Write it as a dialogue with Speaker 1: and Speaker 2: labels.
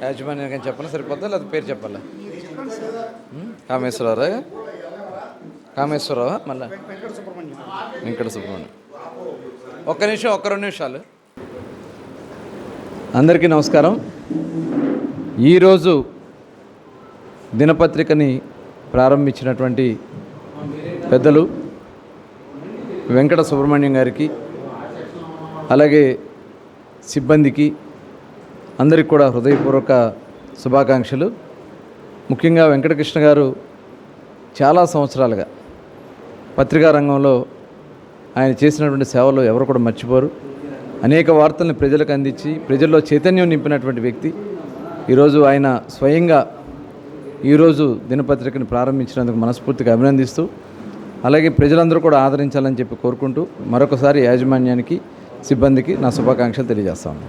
Speaker 1: యాజమాన్యం చెప్పాలి సరిపోద్దా లేదా పేరు చెప్పాలా? కామేశ్వరరావు మళ్ళీ వెంకట సుబ్రహ్మణ్యం. ఒక్క నిమిషం, ఒక్క 2 నిమిషాలు. అందరికీ నమస్కారం. ఈరోజు దినపత్రికని ప్రారంభించినటువంటి పెద్దలు వెంకట సుబ్రహ్మణ్యం గారికి, అలాగే సిబ్బందికి అందరికి కూడా హృదయపూర్వక శుభాకాంక్షలు. ముఖ్యంగా వెంకటకృష్ణ గారు చాలా సంవత్సరాలుగా పత్రికా రంగంలో ఆయన చేసినటువంటి సేవలు ఎవరు కూడా మర్చిపోరు. అనేక వార్తలను ప్రజలకు అందించి ప్రజల్లో చైతన్యం నింపినటువంటి వ్యక్తి. ఈరోజు ఆయన స్వయంగా ఈరోజు దినపత్రికను ప్రారంభించినందుకు మనస్ఫూర్తిగా అభినందిస్తూ, అలాగే ప్రజలందరూ కూడా ఆదరించాలని చెప్పి కోరుకుంటూ మరొకసారి యాజమాన్యానికి, సిబ్బందికి నా శుభాకాంక్షలు తెలియజేస్తాను.